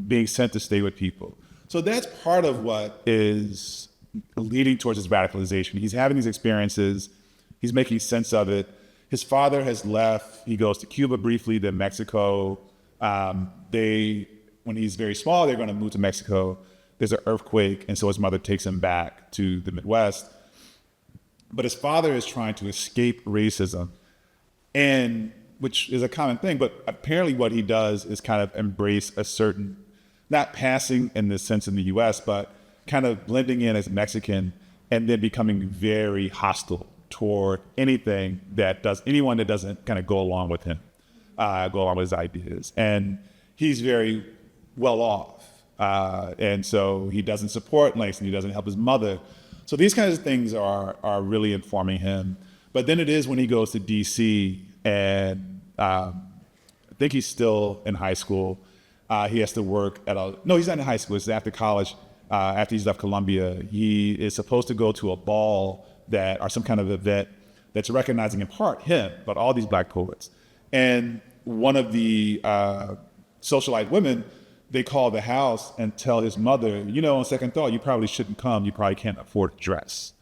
Speaker 1: being sent to stay with people. So that's part of what is leading towards his radicalization. He's having these experiences, he's making sense of it. His father has left, he goes to Cuba briefly, then Mexico. When he's very small, they're gonna move to Mexico. There's an earthquake, and so his mother takes him back to the Midwest. But his father is trying to escape racism, and which is a common thing, but apparently what he does is kind of embrace a certain, not passing in the sense in the US, but kind of blending in as Mexican and then becoming very hostile toward anyone that doesn't kind of go along with him, go along with his ideas. And he's very well off. And so he doesn't support Langston, he doesn't help his mother. So these kinds of things are really informing him. But then it is when he goes to DC, and I think he's still in high school. He has to work no, he's not in high school, it's after college. After he's left Columbia, he is supposed to go to a ball or some kind of event that's recognizing in part him, but all these Black poets. And one of the socialite women they call the house and tell his mother, you know, on second thought, you probably shouldn't come. You probably can't afford a dress.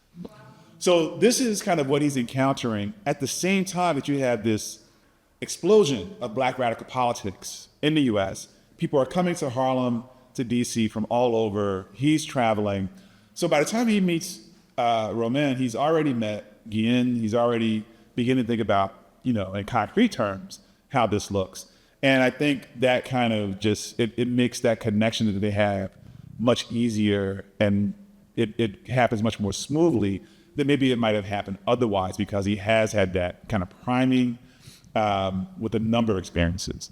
Speaker 1: So this is kind of what he's encountering at the same time that you have this explosion of Black radical politics in the US. People are coming to Harlem, to DC from all over. He's traveling. So by the time he meets Roumain, he's already met Guillen. He's already beginning to think about, you know, in concrete terms, how this looks. And I think that kind of just, it makes that connection that they have much easier, and it happens much more smoothly than maybe it might have happened otherwise, because he has had that kind of priming with a number of experiences.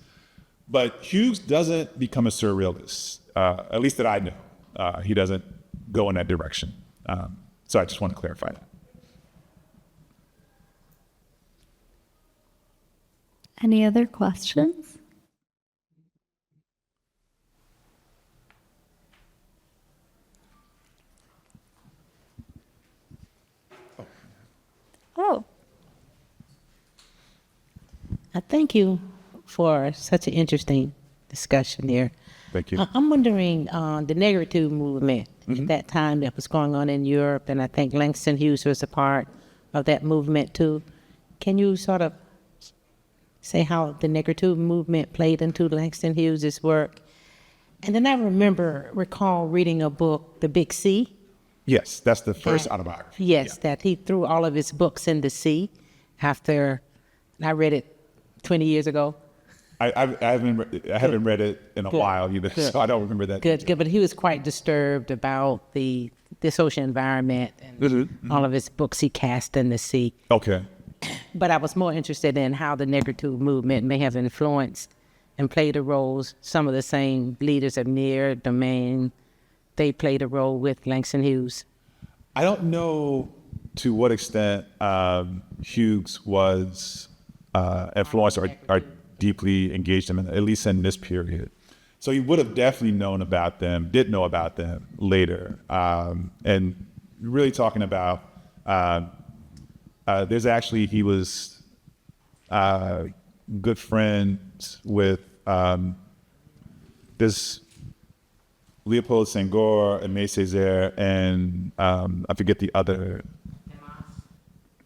Speaker 1: But Hughes doesn't become a surrealist, at least that I know. He doesn't go in that direction. So I just want to clarify that.
Speaker 2: Any other questions? Oh.
Speaker 4: Thank you for such an interesting discussion here.
Speaker 1: Thank you.
Speaker 4: I'm wondering the negritude movement at that time that was going on in Europe, and I think Langston Hughes was a part of that movement too. Can you sort of say how the negritude movement played into Langston Hughes's work? And then I recall reading a book, The Big C.
Speaker 1: Yes, that's the first autobiography.
Speaker 4: Yes, that he threw all of his books in the sea after I read it 20 years ago.
Speaker 1: I haven't read it in a while either, so I don't remember that.
Speaker 4: Good. But he was quite disturbed about the social environment and all of his books he cast in the sea.
Speaker 1: Okay.
Speaker 4: But I was more interested in how the negritude movement may have influenced and played a role. Some of the same leaders of near domain, they played a role with Langston Hughes.
Speaker 1: I don't know to what extent Hughes was influenced or deeply engaged in, at least in this period. So he would have definitely known about them, did know about them later. And really talking about, there's actually, he was good friends with this Leopold Senghor, Aimé Césaire, and I forget the other.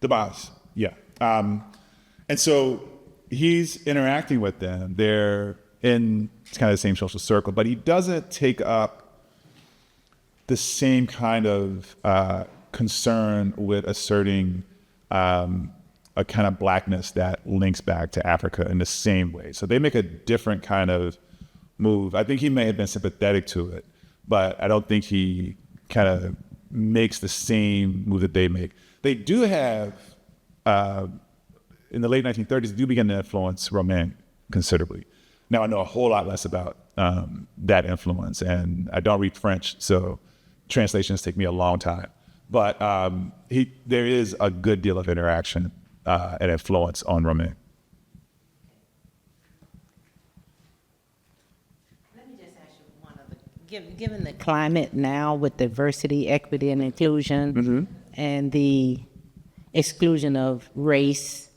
Speaker 1: Demas, yeah. And so he's interacting with them. They're in kind of the same social circle, but he doesn't take up the same kind of concern with asserting a kind of blackness that links back to Africa in the same way. So they make a different kind of move. I think he may have been sympathetic to it, but I don't think he kind of makes the same move that they make. They do have, in the late 1930s, they do begin to influence Roumain considerably. Now I know a whole lot less about that influence, and I don't read French, so translations take me a long time. But there is a good deal of interaction and influence on Roumain.
Speaker 4: Let me just ask you one other. Given the climate now with diversity, equity, and inclusion, and the exclusion of race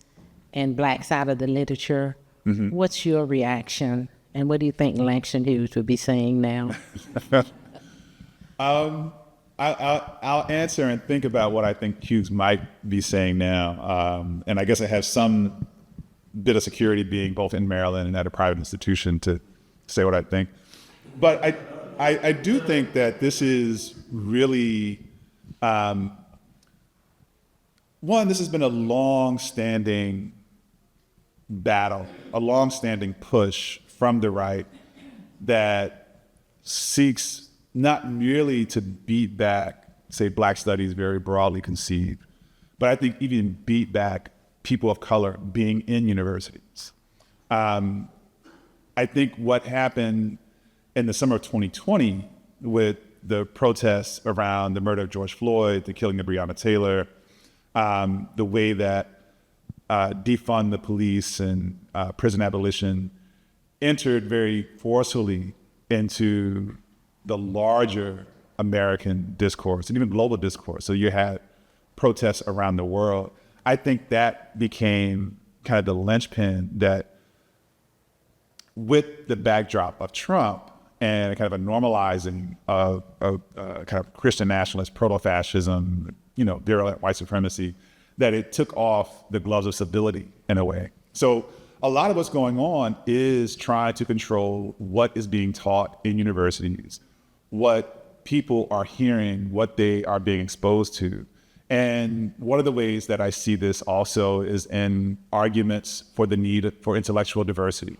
Speaker 4: and blacks out of the literature, what's your reaction, and what do you think Langston Hughes would be saying now?
Speaker 1: I'll answer and think about what I think Hughes might be saying now. And I guess I have some bit of security being both in Maryland and at a private institution to say what I think. But I do think that this is really, one, this has been a long-standing battle, a long-standing push from the right that seeks not merely to beat back, say, Black studies very broadly conceived, but I think even beat back people of color being in universities. I think what happened in the summer of 2020 with the protests around the murder of George Floyd, the killing of Breonna Taylor, the way that defund the police and prison abolition entered very forcefully into the larger American discourse and even global discourse. So you had protests around the world. I think that became kind of the linchpin that, with the backdrop of Trump and kind of a normalizing of kind of Christian nationalist proto-fascism, virulent white supremacy, that it took off the gloves of civility in a way. So a lot of what's going on is trying to control what is being taught in universities, what people are hearing, what they are being exposed to. And one of the ways that I see this also is in arguments for the need for intellectual diversity,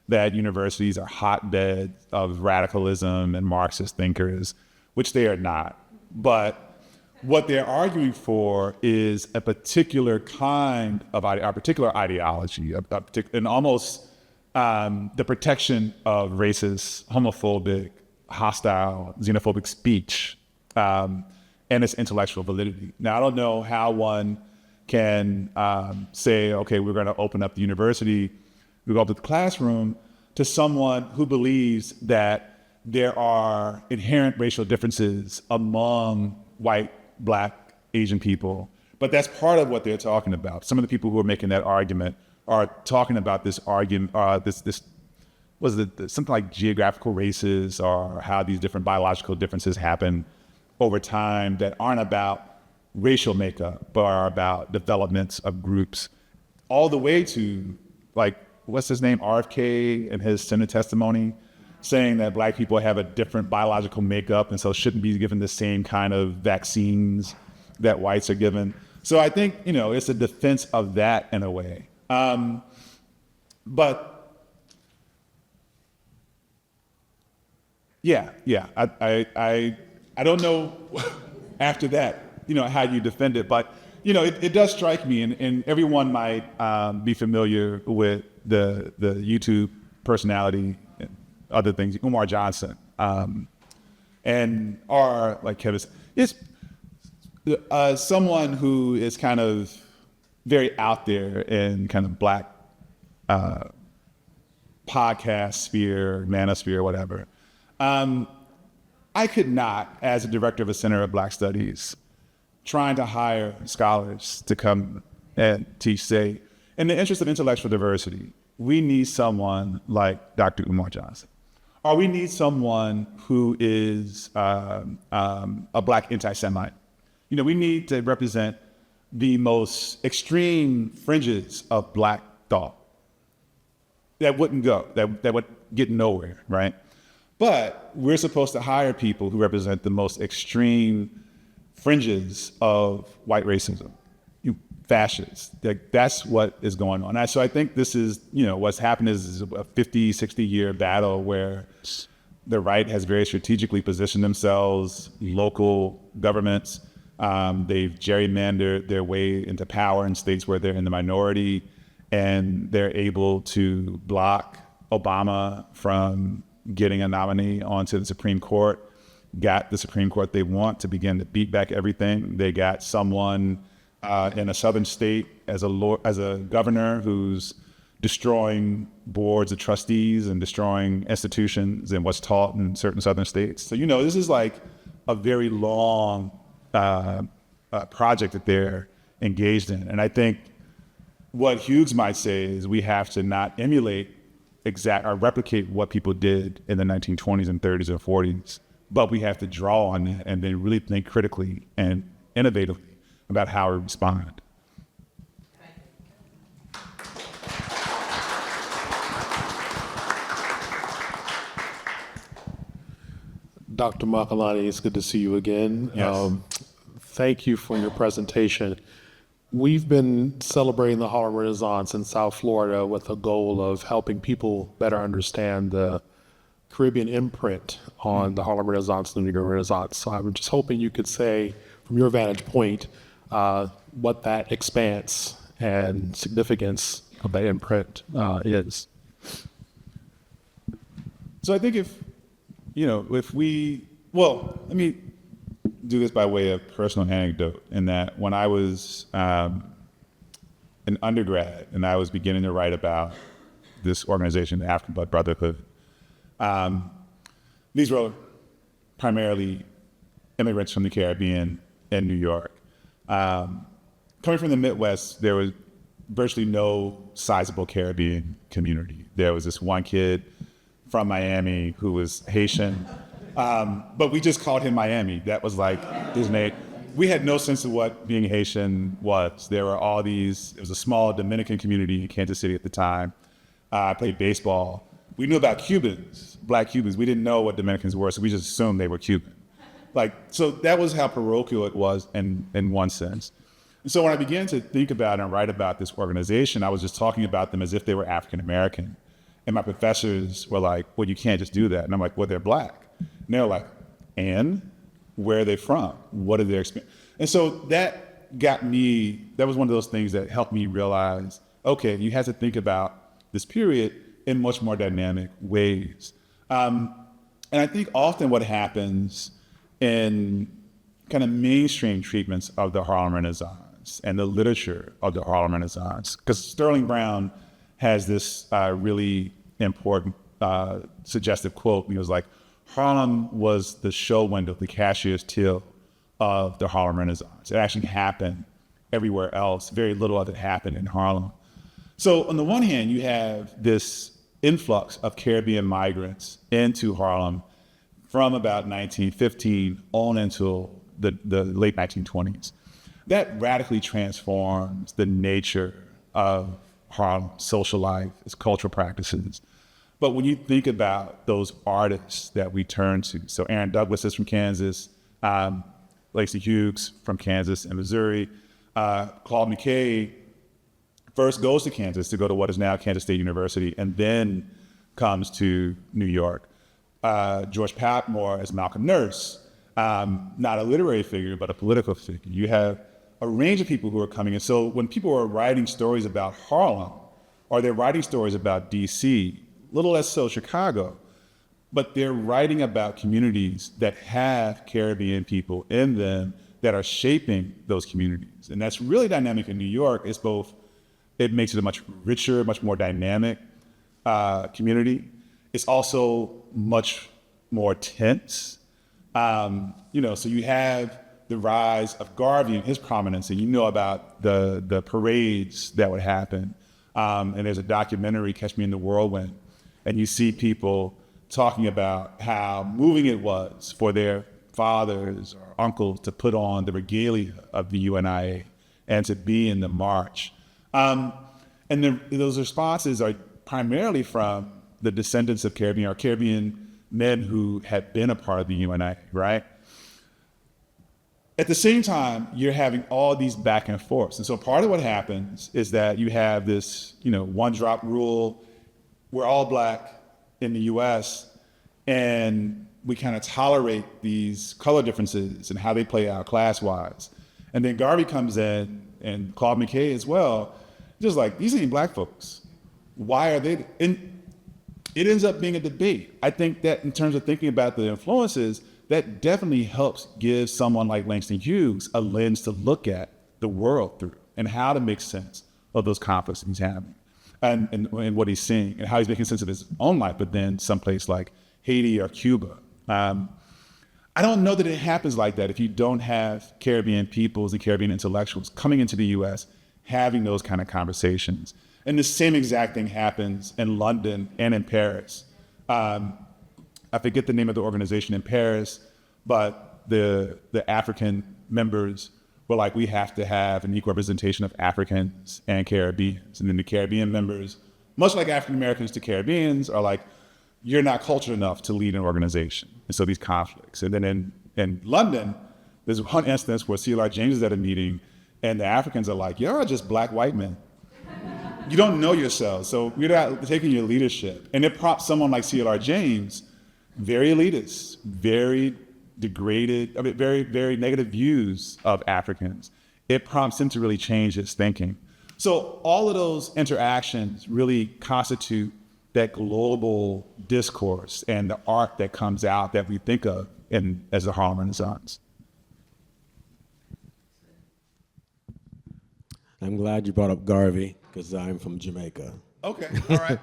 Speaker 1: that universities are hotbeds of radicalism and Marxist thinkers, which they are not. But what they're arguing for is a particular kind of a particular ideology, and almost the protection of racist, homophobic, hostile, xenophobic speech, and its intellectual validity. Now, I don't know how one can say, okay, we're going to open up the university, we go up to the classroom, to someone who believes that there are inherent racial differences among white, Black, Asian people. But that's part of what they're talking about. Some of the people who are making that argument are talking about this argument, something like geographical races, or how these different biological differences happen over time that aren't about racial makeup, but are about developments of groups, all the way to, like, what's his name, RFK, in his Senate testimony, saying that Black people have a different biological makeup and so shouldn't be given the same kind of vaccines that whites are given. So I think, it's a defense of that in a way. But yeah, I don't know after that, how you defend it, but it does strike me, and everyone might be familiar with the YouTube personality, other things, Umar Johnson, like Kevin, is someone who is kind of very out there in kind of Black podcast sphere, manosphere, whatever. I could not, as a director of a Center of Black Studies, trying to hire scholars to come and teach, say, in the interest of intellectual diversity, we need someone like Dr. Umar Johnson. Or we need someone who is a Black anti-Semite. We need to represent the most extreme fringes of Black thought. That wouldn't go, that would get nowhere, right? But we're supposed to hire people who represent the most extreme fringes of white racism, fascists. That's what is going on. So I think this is, what's happened is a 50, 60-year battle where the right has very strategically positioned themselves, local governments. They've gerrymandered their way into power in states where they're in the minority, and they're able to block Obama from getting a nominee onto the Supreme Court, got the Supreme Court they want to begin to beat back everything. They got someone in a southern state as a governor who's destroying boards of trustees and destroying institutions and what's taught in certain southern states. So, this is like a very long project that they're engaged in. And I think what Hughes might say is we have to not emulate or replicate what people did in the 1920s and 30s and 40s, but we have to draw on that and then really think critically and innovatively about how we respond.
Speaker 5: Dr. Makalani, it's good to see you again.
Speaker 1: Yes.
Speaker 5: Thank you for your presentation. We've been celebrating the Harlem Renaissance in South Florida with the goal of helping people better understand the Caribbean imprint on the Harlem Renaissance and the Negro Renaissance. So I'm just hoping you could say, from your vantage point, what that expanse and significance of that imprint is.
Speaker 1: So I think let me do this by way of personal anecdote, in that when I was an undergrad and I was beginning to write about this organization, the African Blood Brotherhood, these were primarily immigrants from the Caribbean and New York. Coming from the Midwest, there was virtually no sizable Caribbean community. There was this one kid from Miami who was Haitian. But we just called him Miami. That was like his name. We had no sense of what being Haitian was. There were all these, it was a small Dominican community in Kansas City at the time. I played baseball. We knew about Cubans, black Cubans. We didn't know what Dominicans were, so we just assumed they were Cuban. So that was how parochial it was in one sense. And so when I began to think about and write about this organization, I was just talking about them as if they were African American. And my professors were like, well, you can't just do that. And I'm like, well, they're black. And they're like, and where are they from? What are their experience? And so that got me, that was one of those things that helped me realize, okay, you have to think about this period in much more dynamic ways. And I think often what happens in kind of mainstream treatments of the Harlem Renaissance and the literature of the Harlem Renaissance, because Sterling Brown has this really important suggestive quote. He was like, Harlem was the show window, the cashier's till of the Harlem Renaissance. It actually happened everywhere else. Very little of it happened in Harlem. So on the one hand, you have this influx of Caribbean migrants into Harlem from about 1915 on until the late 1920s. That radically transforms the nature of Harlem, social life, its cultural practices. But when you think about those artists that we turn to, so Aaron Douglas is from Kansas, Langston Hughes from Kansas and Missouri, Claude McKay first goes to Kansas to go to what is now Kansas State University and then comes to New York. George Patmore as Malcolm Nurse, not a literary figure, but a political figure. You have a range of people who are coming in. So when people are writing stories about Harlem, or they're writing stories about DC, little less so Chicago, but they're writing about communities that have Caribbean people in them that are shaping those communities. And that's really dynamic in New York. It's both, it makes it a much richer, much more dynamic community. It's also much more tense. So you have the rise of Garvey and his prominence, and you know about the parades that would happen. And there's a documentary, Catch Me in the Whirlwind, and you see people talking about how moving it was for their fathers or uncles to put on the regalia of the UNIA and to be in the march. Those responses are primarily from the descendants of Caribbean or Caribbean men who had been a part of the UNIA, right? At the same time, you're having all these back and forths. And so part of what happens is that you have this, one drop rule. We're all black in the US, and we kind of tolerate these color differences and how they play out class-wise. And then Garvey comes in, and Claude McKay as well, just like, these ain't black folks. Why are they? And it ends up being a debate. I think that in terms of thinking about the influences, that definitely helps give someone like Langston Hughes a lens to look at the world through and how to make sense of those conflicts that he's having and what he's seeing and how he's making sense of his own life, but then someplace like Haiti or Cuba. I don't know that it happens like that if you don't have Caribbean peoples and Caribbean intellectuals coming into the US having those kind of conversations. And the same exact thing happens in London and in Paris. I forget the name of the organization in Paris, but the African members were like, we have to have an equal representation of Africans and Caribbeans. And then the Caribbean members, much like African Americans to Caribbeans, are like, you're not cultured enough to lead an organization. And so these conflicts. And then in London, there's one instance where C.L.R. James is at a meeting and the Africans are like, you're just black white men. You don't know yourselves, so you're not taking your leadership. And it prompts someone like C.L.R. James, very elitist, very degraded, very, very negative views of Africans. It prompts him to really change his thinking. So all of those interactions really constitute that global discourse and the art that comes out that we think of as the Harlem Renaissance.
Speaker 6: I'm glad you brought up Garvey, because I'm from Jamaica.
Speaker 1: Okay, all right.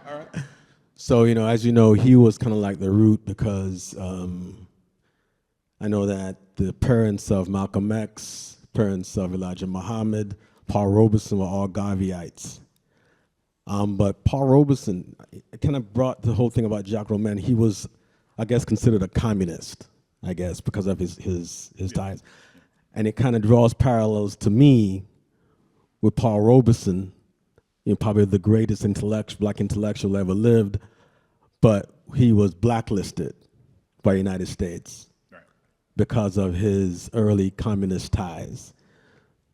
Speaker 6: So, as you know, he was kind of like the root because I know that the parents of Malcolm X, parents of Elijah Muhammad, Paul Robeson were all Garveyites. But Paul Robeson kind of brought the whole thing about Jacques Roumain. He was, I guess, considered a communist, I guess, because of his ties. And it kind of draws parallels to me with Paul Robeson, probably the greatest black intellectual ever lived, but he was blacklisted by the United States because of his early communist ties.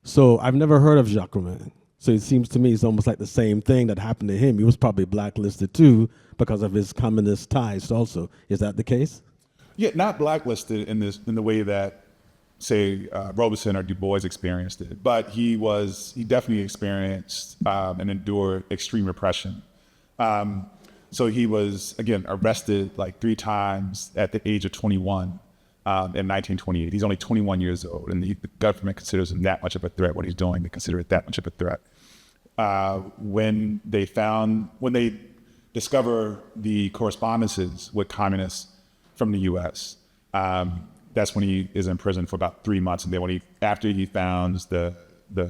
Speaker 6: So I've never heard of Jacques Roumain. So it seems to me it's almost like the same thing that happened to him. He was probably blacklisted too because of his communist ties also. Is that the case?
Speaker 1: Yeah, not blacklisted in the way that, say, Robeson or Du Bois experienced it, but he definitely experienced and endured extreme repression. So he was, again, arrested like 3 times at the age of 21 in 1928. He's only 21 years old, and the government considers him that much of a threat. What he's doing, they consider it that much of a threat. When they discover the correspondences with communists from the U.S., that's when he is in prison for about 3 months. And then after he founds the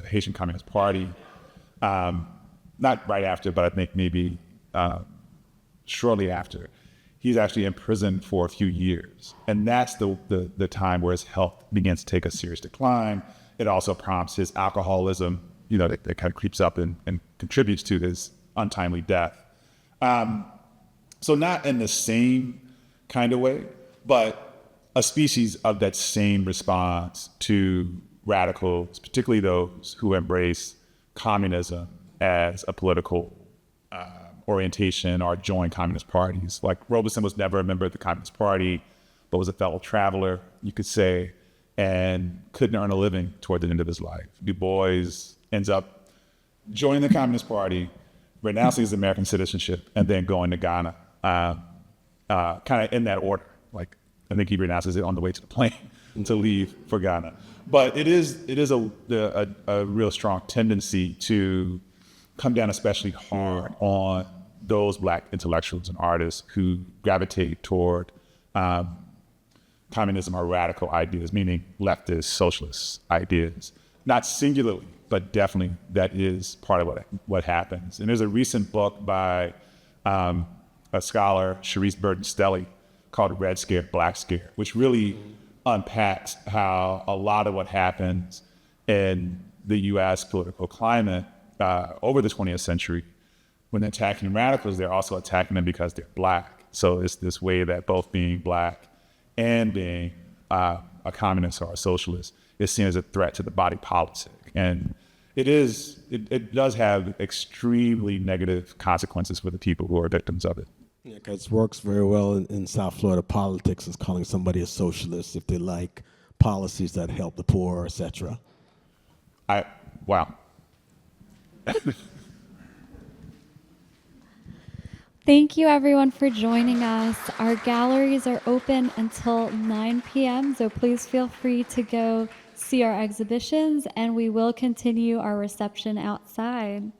Speaker 1: Haitian Communist Party, not right after, but I think maybe shortly after, he's actually in prison for a few years. And that's the time where his health begins to take a serious decline. It also prompts his alcoholism, that kind of creeps up and contributes to his untimely death. So not in the same kind of way, but a species of that same response to radicals, particularly those who embrace communism as a political orientation or join communist parties. Like Robeson was never a member of the Communist Party, but was a fellow traveler, you could say, and couldn't earn a living toward the end of his life. Du Bois ends up joining the Communist Party, renouncing his American citizenship, and then going to Ghana, kind of in that order. Like, I think he renounces it on the way to the plane to leave for Ghana. But it is a real strong tendency to come down especially hard on those Black intellectuals and artists who gravitate toward communism or radical ideas, meaning leftist, socialist ideas. Not singularly, but definitely that is part of what happens. And there's a recent book by a scholar, Sharice Burton-Stelly, called Red Scare, Black Scare, which really unpacks how a lot of what happens in the U.S. political climate over the 20th century, when attacking radicals, they're also attacking them because they're Black. So it's this way that both being Black and being a communist or a socialist is seen as a threat to the body politic. And it does have extremely negative consequences for the people who are victims of it.
Speaker 6: Yeah, because it works very well in South Florida politics is calling somebody a socialist if they like policies that help the poor, etc.
Speaker 1: Wow.
Speaker 2: Thank you, everyone, for joining us. Our galleries are open until 9 p.m., so please feel free to go see our exhibitions, and we will continue our reception outside.